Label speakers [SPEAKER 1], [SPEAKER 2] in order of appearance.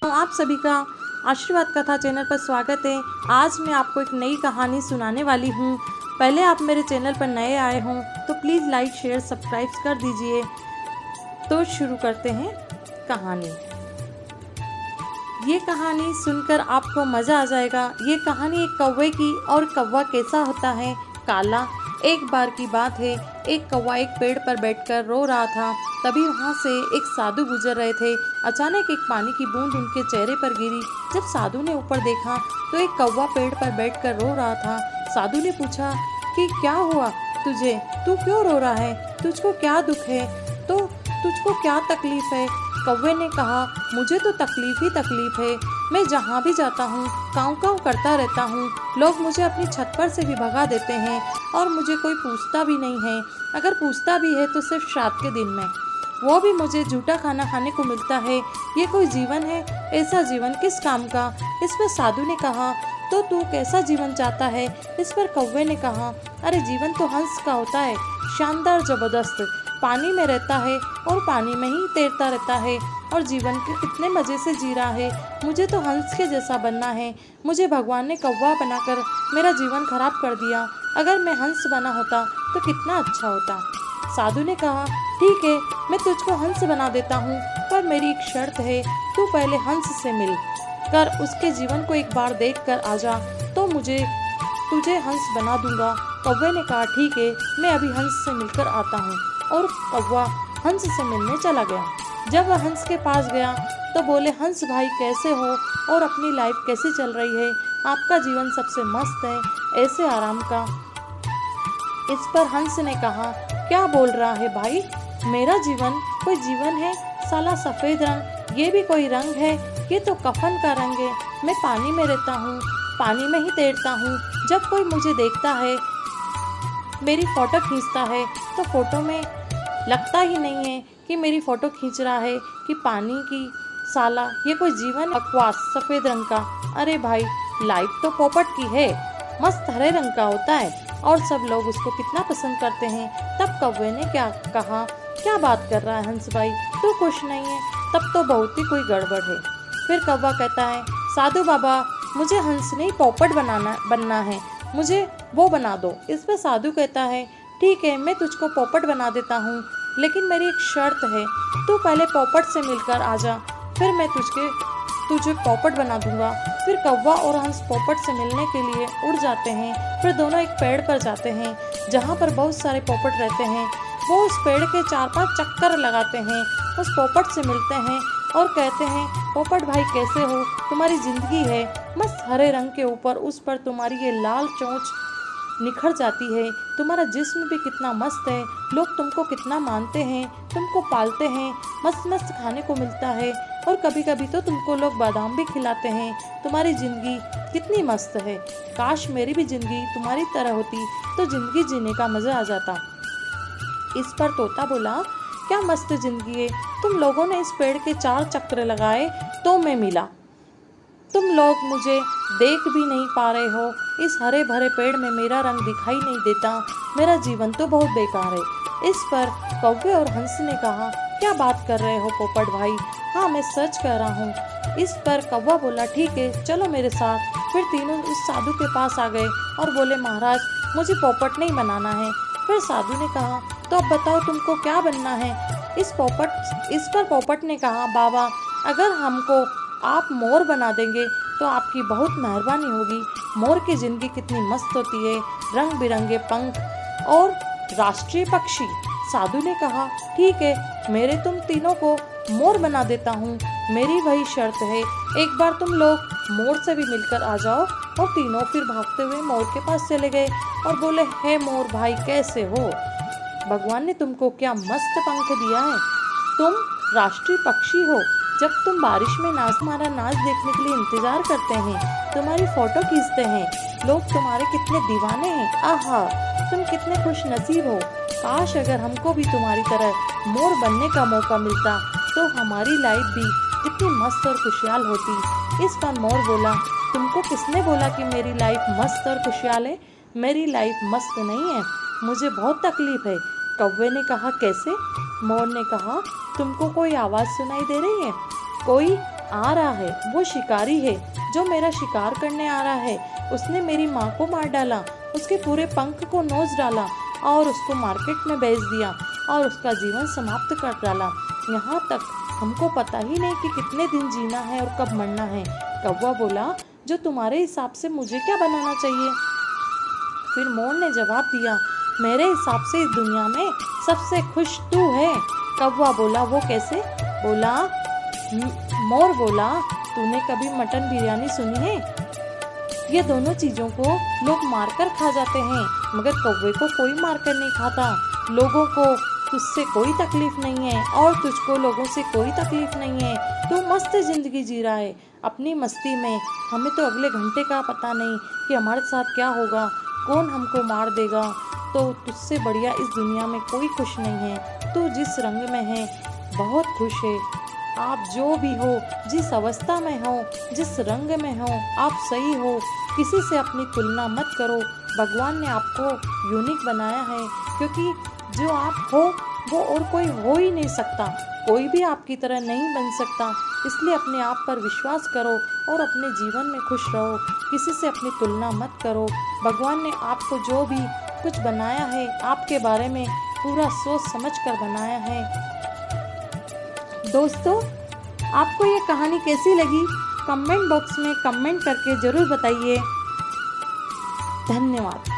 [SPEAKER 1] तो आप सभी का आशीर्वाद कथा चैनल पर स्वागत है। आज मैं आपको एक नई कहानी सुनाने वाली हूँ। पहले आप मेरे चैनल पर नए आए हों तो प्लीज़ लाइक शेयर सब्सक्राइब कर दीजिए। तो शुरू करते हैं कहानी। ये कहानी सुनकर आपको मज़ा आ जाएगा। ये कहानी एक कौवे की, और कौवा कैसा होता है, काला। एक बार की बात है, एक कौवा एक पेड़ पर बैठकर रो रहा था। तभी वहाँ से एक साधु गुजर रहे थे। अचानक एक पानी की बूंद उनके चेहरे पर गिरी। जब साधु ने ऊपर देखा तो एक कौवा पेड़ पर बैठकर रो रहा था। साधु ने पूछा कि क्या हुआ तुझे, तू क्यों रो रहा है, तुझको क्या दुख है, तो तुझको क्या तकलीफ है। कौवे ने कहा, मुझे तो तकलीफ ही तकलीफ है। मैं जहाँ भी जाता हूँ काँव काँव करता रहता हूँ। लोग मुझे अपनी छत पर से भी भगा देते हैं और मुझे कोई पूछता भी नहीं है। अगर पूछता भी है तो सिर्फ श्राद्ध के दिन में, वो भी मुझे झूठा खाना खाने को मिलता है। ये कोई जीवन है? ऐसा जीवन किस काम का। इस पर साधु ने कहा, तो तू कैसा जीवन चाहता है। इस पर कौवे ने कहा, अरे जीवन तो हंस का होता है, शानदार जबरदस्त। पानी में रहता है और पानी में ही तैरता रहता है और जीवन के कितने मज़े से जी रहा है। मुझे तो हंस के जैसा बनना है। मुझे भगवान ने कौवा बनाकर मेरा जीवन खराब कर दिया। अगर मैं हंस बना होता तो कितना अच्छा होता। साधु ने कहा, ठीक है, मैं तुझको हंस बना देता हूँ, पर मेरी एक शर्त है। तू पहले हंस से मिल कर उसके जीवन को एक बार देख कर आ जा, तो मुझे तुझे हंस बना दूंगा। कौवे ने कहा, ठीक है, मैं अभी हंस से मिलकर आता हूँ। और कौवा हंस से मिलने चला गया। जब वह हंस के पास गया तो बोले, हंस भाई कैसे हो और अपनी लाइफ कैसी चल रही है। आपका जीवन सबसे मस्त है, ऐसे आराम का। इस पर हंस ने कहा, क्या बोल रहा है भाई, मेरा जीवन कोई जीवन है, साला सफ़ेद रंग, ये भी कोई रंग है, ये तो कफन का रंग है। मैं पानी में रहता हूँ, पानी में ही तैरता हूँ। जब कोई मुझे देखता है, मेरी फ़ोटो खींचता है, तो फ़ोटो में लगता ही नहीं है कि मेरी फ़ोटो खींच रहा है कि पानी की। साला ये कोई जीवन, बकवास, सफ़ेद रंग का। अरे भाई, लाइफ तो पोपट की है, मस्त हरे रंग का होता है और सब लोग उसको कितना पसंद करते हैं। तब कौवे ने क्या कहा, क्या बात कर रहा है हंस भाई, तू खुश नहीं है, तब तो बहुत ही कोई गड़बड़ है। फिर कौवा कहता है, साधु बाबा, मुझे हंस नहीं पोपट बनना है, मुझे वो बना दो। इस पर साधु कहता है, ठीक है, मैं तुझको पोपट बना देता हूँ, लेकिन मेरी एक शर्त है। तू पहले पोपट से मिलकर आ जा, फिर मैं तुझे पोपट बना दूंगा। फिर कौवा और हंस पोपट से मिलने के लिए उड़ जाते हैं। फिर दोनों एक पेड़ पर जाते हैं जहाँ पर बहुत सारे पोपट रहते हैं। वो उस पेड़ के 4-5 चक्कर लगाते हैं, उस पोपट से मिलते हैं और कहते हैं, पोपट भाई कैसे हो, तुम्हारी ज़िंदगी है मस्त हरे रंग के ऊपर, उस पर तुम्हारी ये लाल चोंच निखर जाती है, तुम्हारा जिस्म भी कितना मस्त है, लोग तुमको कितना मानते हैं, तुमको पालते हैं, मस्त मस्त खाने को मिलता है और कभी कभी तो तुमको लोग बादाम भी खिलाते हैं। तुम्हारी ज़िंदगी कितनी मस्त है, काश मेरी भी ज़िंदगी तुम्हारी तरह होती तो ज़िंदगी जीने का मज़ा आ जाता। इस पर तोता बोला, क्या मस्त ज़िंदगी है, तुम लोगों ने इस पेड़ के 4 चक्कर लगाए तो मैं मिला, तुम लोग मुझे देख भी नहीं पा रहे हो, इस हरे भरे पेड़ में मेरा रंग दिखाई नहीं देता, मेरा जीवन तो बहुत बेकार है। इस पर कौवे और हंस ने कहा, क्या बात कर रहे हो पोपट भाई, हाँ मैं सच कह रहा हूँ। इस पर कौवा बोला, ठीक है, चलो मेरे साथ। फिर तीनों उस साधु के पास आ गए और बोले, महाराज मुझे पोपट नहीं बनाना है। फिर साधु ने कहा, तो अब बताओ तुमको क्या बनना है। इस पर पोपट ने कहा, बाबा अगर हमको आप मोर बना देंगे तो आपकी बहुत मेहरबानी होगी। मोर की ज़िंदगी कितनी मस्त होती है, रंग बिरंगे पंख और राष्ट्रीय पक्षी। साधु ने कहा, ठीक है, मेरे तुम तीनों को मोर बना देता हूँ, मेरी वही शर्त है, एक बार तुम लोग मोर से भी मिलकर आ जाओ। और तीनों फिर भागते हुए मोर के पास चले गए और बोले, हे मोर भाई कैसे हो, भगवान ने तुमको क्या मस्त पंख दिया है, तुम राष्ट्रीय पक्षी हो। जब तुम बारिश में हमारा नाच देखने के लिए इंतजार करते हैं, तुम्हारी फोटो खींचते हैं, लोग तुम्हारे कितने दीवाने हैं, आहा तुम कितने खुश नसीब हो। काश अगर हमको भी तुम्हारी तरह मोर बनने का मौका मिलता तो हमारी लाइफ भी कितनी मस्त और खुशहाल होती। इस पर मोर बोला, तुमको किसने बोला कि मेरी लाइफ मस्त और खुशहाल है, मेरी लाइफ मस्त नहीं है, मुझे बहुत तकलीफ है। कौवे ने कहा, कैसे। मोर ने कहा, तुमको कोई आवाज़ सुनाई दे रही है, कोई आ रहा है वो शिकारी है जो मेरा शिकार करने आ रहा है। उसने मेरी माँ को मार डाला, उसके पूरे पंख को नोच डाला और उसको मार्केट में बेच दिया और उसका जीवन समाप्त कर डाला। यहाँ तक हमको पता ही नहीं कि कितने दिन जीना है और कब मरना है। कौवा बोला, जो तुम्हारे हिसाब से मुझे क्या बनाना चाहिए? फिर मोर ने जवाब दिया, मेरे हिसाब से इस दुनिया में सबसे खुश तू है। कौवा बोला, वो कैसे? बोला मोर बोला, तूने कभी मटन बिरयानी सुनी है? ये दोनों चीजों को लोग मारकर खा जाते हैं, मगर कौवे को कोई मारकर नहीं खाता। लोगों को तुझसे कोई तकलीफ नहीं है और तुझको लोगों से कोई तकलीफ नहीं है। तू मस्त जिंदगी जी रहा है अपनी मस्ती में। हमें तो अगले घंटे का पता नहीं कि हमारे साथ क्या होगा, कौन हमको मार देगा। तो तुझसे बढ़िया इस दुनिया में कोई खुश नहीं है। तू जिस रंग में है बहुत खुश है। आप जो भी हो, जिस अवस्था में हो, जिस रंग में हो, आप सही हो। किसी से अपनी तुलना मत करो। भगवान ने आपको यूनिक बनाया है, क्योंकि जो आप हो वो और कोई हो ही नहीं सकता। कोई भी आपकी तरह नहीं बन सकता। इसलिए अपने आप पर विश्वास करो और अपने जीवन में खुश रहो। किसी से अपनी तुलना मत करो। भगवान ने आपको जो भी कुछ बनाया है आपके बारे में पूरा सोच समझ कर बनाया है। दोस्तों, आपको ये कहानी कैसी लगी? कमेंट बॉक्स में कमेंट करके ज़रूर बताइए। धन्यवाद।